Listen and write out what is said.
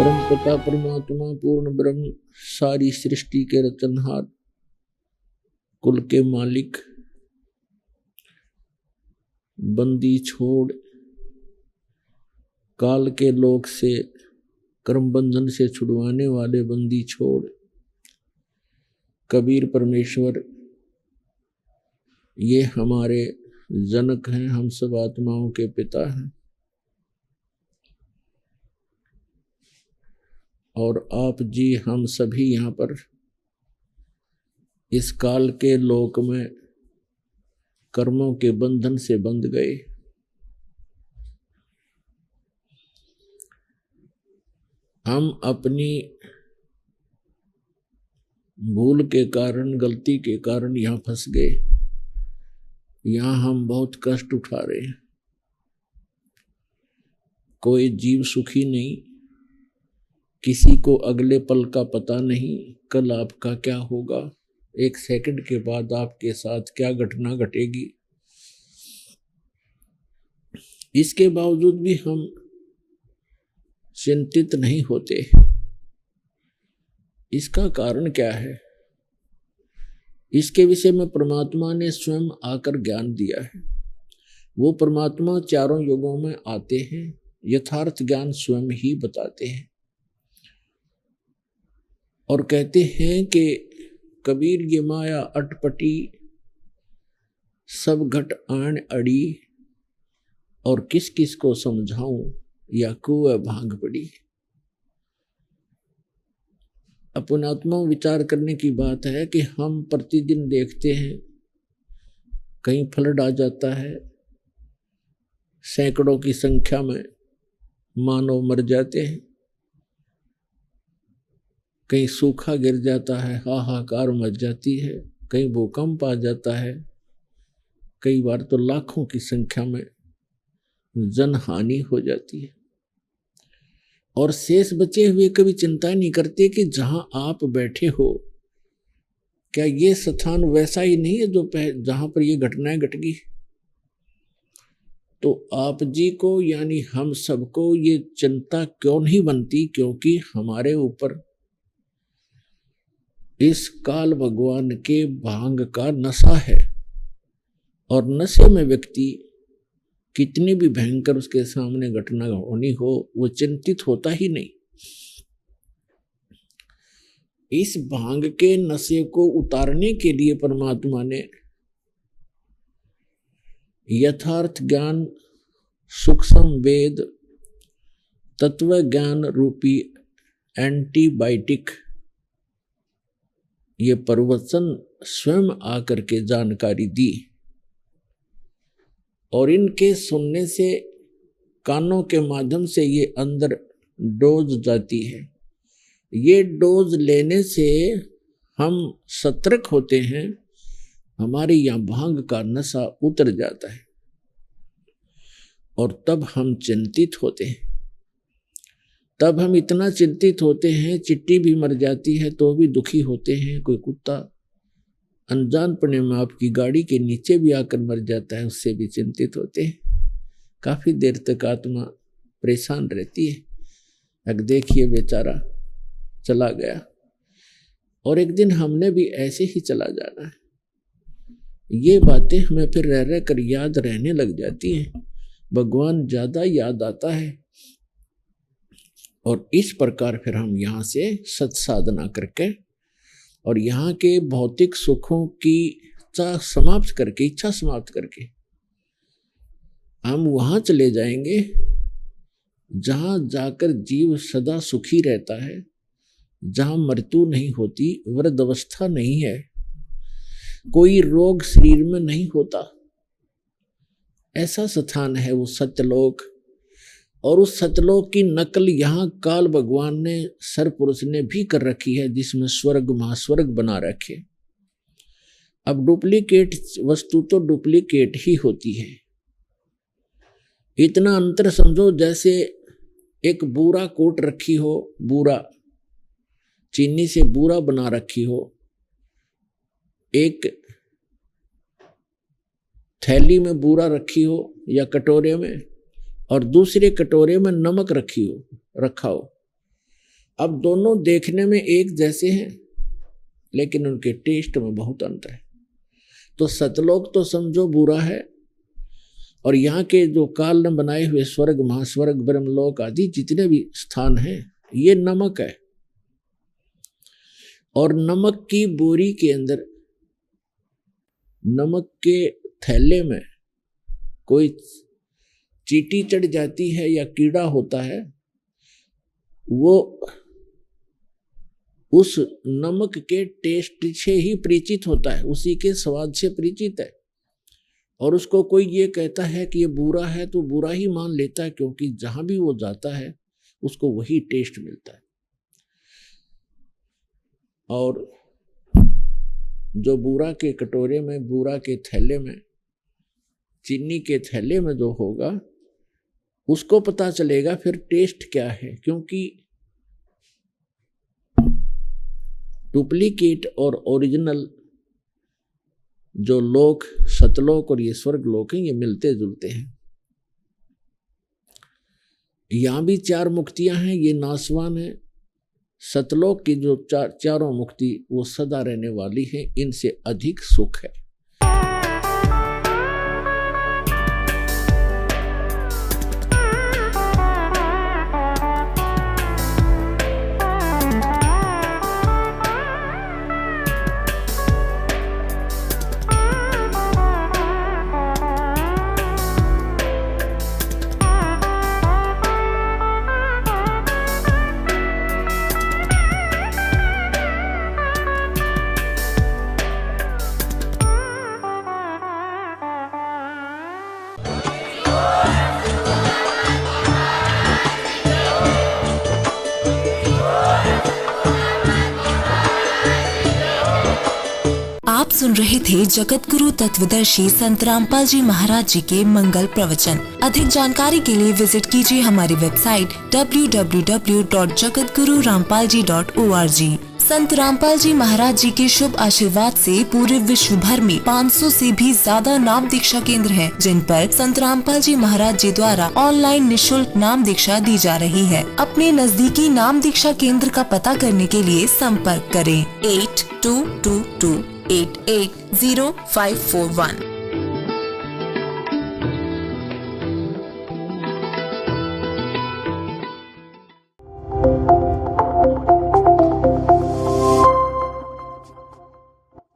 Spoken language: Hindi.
परम पिता परमात्मा पूर्ण ब्रह्म सारी सृष्टि के रचनहार कुल के मालिक बंदी छोड़ काल के लोक से कर्म बंधन से छुड़वाने वाले बंदी छोड़ कबीर परमेश्वर ये हमारे जनक हैं, हम सब आत्माओं के पिता हैं। और आप जी हम सभी यहाँ पर इस काल के लोक में कर्मों के बंधन से बंध गए। हम अपनी भूल के कारण, गलती के कारण यहाँ फंस गए। यहाँ हम बहुत कष्ट उठा रहे हैं। कोई जीव सुखी नहीं, किसी को अगले पल का पता नहीं कल आपका क्या होगा, एक सेकंड के बाद आपके साथ क्या घटना घटेगी। इसके बावजूद भी हम चिंतित नहीं होते। इसका कारण क्या है? इसके विषय में परमात्मा ने स्वयं आकर ज्ञान दिया है। वो परमात्मा चारों युगों में आते हैं, यथार्थ ज्ञान स्वयं ही बताते हैं और कहते हैं कि कबीर ये माया अटपटी सब घट आन अड़ी, और किस किस को समझाऊं या कुएं भांग पड़ी। अपन आत्मा विचार करने की बात है कि हम प्रतिदिन देखते हैं कहीं फ्लड आ जाता है, सैकड़ों की संख्या में मानव मर जाते हैं, कहीं सूखा गिर जाता है, हाहाकार मच जाती है, कहीं भूकंप आ जाता है, कई बार तो लाखों की संख्या में जनहानि हो जाती है। और शेष बचे हुए कभी चिंता नहीं करते कि जहां आप बैठे हो क्या ये स्थान वैसा ही नहीं है जो जहां पर ये घटनाएं घट गई। तो आप जी को यानी हम सबको ये चिंता क्यों नहीं बनती? क्योंकि हमारे ऊपर इस काल भगवान के भांग का नशा है, और नशे में व्यक्ति कितनी भी भयंकर उसके सामने घटना होनी हो वो चिंतित होता ही नहीं। इस भांग के नशे को उतारने के लिए परमात्मा ने यथार्थ ज्ञान, सूक्ष्म वेद, तत्व ज्ञान रूपी एंटीबायोटिक ये प्रवचन स्वयं आकर के जानकारी दी। और इनके सुनने से कानों के माध्यम से ये अंदर डोज जाती है। ये डोज लेने से हम सतर्क होते हैं, हमारे यहाँ भांग का नशा उतर जाता है और तब हम चिंतित होते हैं। तब हम इतना चिंतित होते हैं, चिट्टी भी मर जाती है तो भी दुखी होते हैं। कोई कुत्ता अनजानपने में आपकी गाड़ी के नीचे भी आकर मर जाता है, उससे भी चिंतित होते हैं। काफी देर तक आत्मा परेशान रहती है। अब देखिए बेचारा चला गया, और एक दिन हमने भी ऐसे ही चला जाना है। ये बातें हमें फिर रह रह कर याद रहने लग जाती हैं। भगवान ज्यादा याद आता है, और इस प्रकार फिर हम यहाँ से सत्साधना करके और यहाँ के भौतिक सुखों की इच्छा समाप्त करके हम वहां चले जाएंगे जहां जाकर जीव सदा सुखी रहता है, जहां मृत्यु नहीं होती, वृद्धावस्था नहीं है, कोई रोग शरीर में नहीं होता। ऐसा स्थान है वो सत्यलोक। और उस सतलोक की नकल यहाँ काल भगवान ने सरपुरुष ने भी कर रखी है, जिसमें स्वर्ग महास्वर्ग बना रखे। अब डुप्लीकेट वस्तु तो डुप्लीकेट ही होती है। इतना अंतर समझो जैसे एक बूरा कोट रखी हो, बूरा चीनी से बूरा बना रखी हो, एक थैली में बूरा रखी हो या कटोरे में, और दूसरे कटोरे में नमक रखा हो। अब दोनों देखने में एक जैसे हैं, लेकिन उनके टेस्ट में बहुत अंतर है। तो सतलोक तो समझो बुरा है, और यहाँ के जो काल ने बनाए हुए स्वर्ग, महास्वर्ग, ब्रह्मलोक आदि जितने भी स्थान हैं, ये नमक है। और नमक की बोरी के अंदर, नमक के थैले में कोई चींटी चढ़ जाती है या कीड़ा होता है, वो उस नमक के टेस्ट से ही परिचित होता है, उसी के स्वाद से परिचित है। और उसको कोई ये कहता है कि ये बुरा है तो बुरा ही मान लेता है, क्योंकि जहां भी वो जाता है उसको वही टेस्ट मिलता है। और जो बूरा के कटोरे में, बूरा के थैले में, चीनी के थैले में जो होगा, उसको पता चलेगा फिर टेस्ट क्या है। क्योंकि डुप्लीकेट और ओरिजिनल जो लोक, सतलोक और ये स्वर्ग लोक हैं, ये मिलते जुलते हैं। यहां भी 4 मुक्तियां हैं, ये नासवान है। सतलोक की जो चारों मुक्ति वो सदा रहने वाली है, इनसे अधिक सुख है। आप सुन रहे थे जगत गुरु तत्वदर्शी संत रामपाल जी महाराज जी के मंगल प्रवचन। अधिक जानकारी के लिए विजिट कीजिए हमारी वेबसाइट www.jagatgururampalji.org। संत रामपाल जी महाराज जी के शुभ आशीर्वाद से पूरे विश्व भर में 500 से भी ज्यादा नाम दीक्षा केंद्र हैं, जिन पर संत रामपाल जी महाराज जी द्वारा ऑनलाइन निशुल्क नाम दीक्षा दी जा रही है। अपने नजदीकी नाम दीक्षा केंद्र का पता करने के लिए संपर्क करें 8222880541।